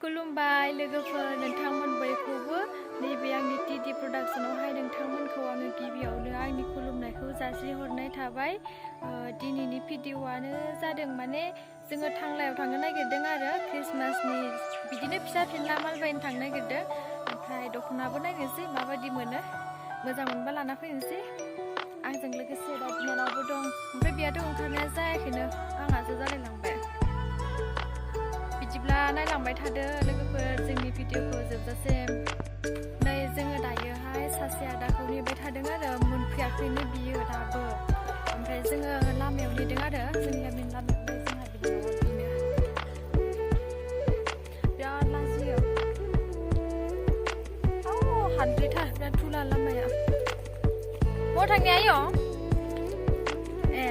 खुलुमबाय लोगोफोर नोंथांमोन बयखौबो नैबे आंनि टिडि प्रडाक्शनावहाय नोंथांमोनखौ आङो गिबियावनो आंनि खुलुमनायखौ जासिहरनाय थाबाय। दिनैनि भिडिअआनो जादों माने जोङो टांलायाव थांनो नागिरदों आरो क्रिसमासनि बिदिनो फिसा फिनला माल बायनो थांनो नागिरदों। ओमफ्राय दख'नाबो नायनोसै माबायदि मोनो, मोजां मोनबा लाना फैनोसै। आंजों लोगोसे दा बिनानावबो दं, ओमफ्राय बेयाथ' ओंखारनाया जायाखैनो, आंहासो जालायलांबाय। बिदिब्ला नायलांबाय थादो लोगोफोर जोंनि भिडिअखौ जोबजासिम। नै जोङो दायोहाय सासे आदाखौ नेबाय थादों आरो मोनफैयाखैनो बियो दाबो। ओमफ्राय जोङो लामायाव नेदों आरो जोंनि गामिनि लामायाव जोंहा बिनानावा बेनो। बिराद लाजियो। हाद्रिथार बिराद धुला लामाया। बहा थांनो आयौ? ए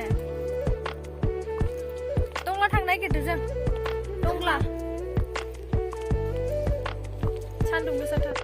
दंला थांनो नागिरदों जों। दंला सान्दुं गोसाथार।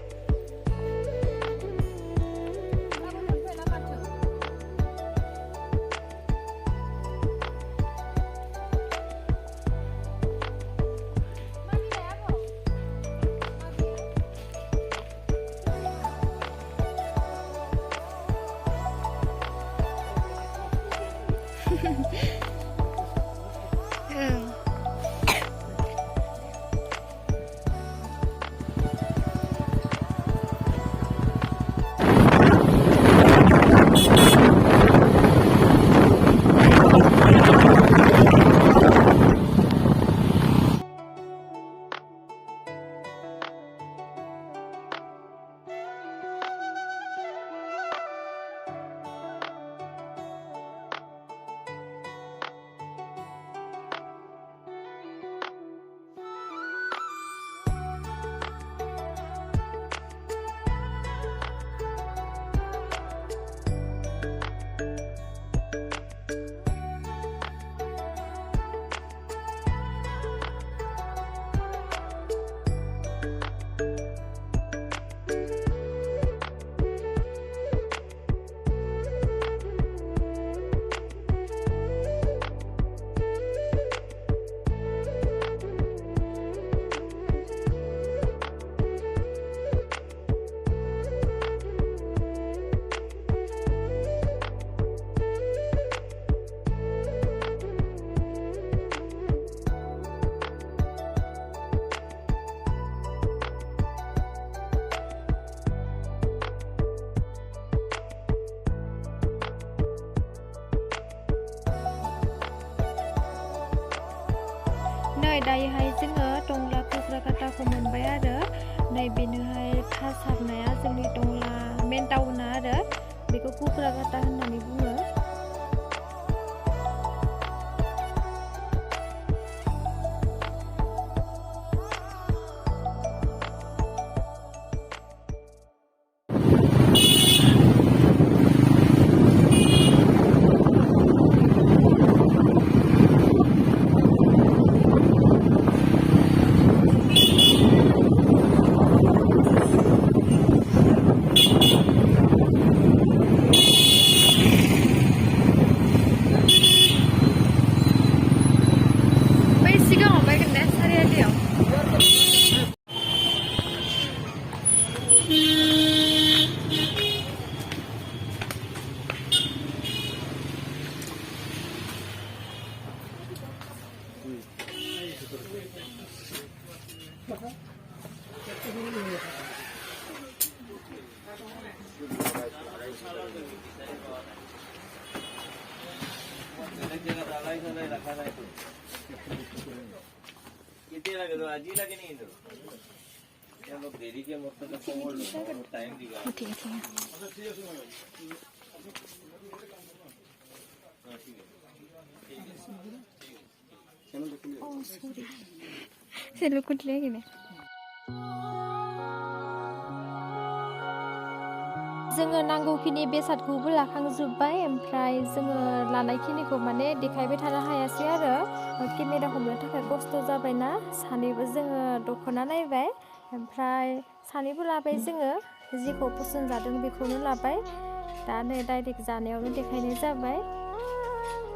नै दायोहाय जोङो टंला कुक्राकाटाखौ मोनबाय आरो नै बेनोहाय फास हाबनाया जोंनि टंला मेन टाउना आरो बेखौ कुक्राकाटा होननानै बुङो। किती लागेल आजी लगे नहीं तो ये लोग देरी के मतलब टाइम दिया ठीक है oh sorry saya ikut lagi nih जोङो नांगौखिनि बेसादखौबो लाखांजोब्बाय ओमफ्राय जोङो लानायखिनिखौ माने देखायबाय थानो हायासै आरो केमेरा हमनो थाखाय खस्थ' जाबायना। सानैबो जोङो दख'ना नायबाय ओमफ्राय सानैबो लाबाय, जोङो जेखौ पसन्द जादों बेखौनो लाबाय। दा नै डाइरेक्ट जानायावनो देखायनाय जाबाय,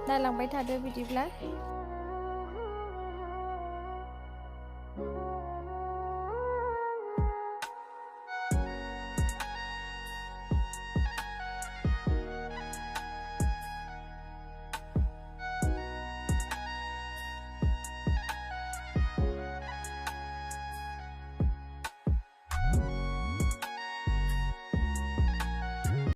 नायलांबाय थादो बिदिब्ला।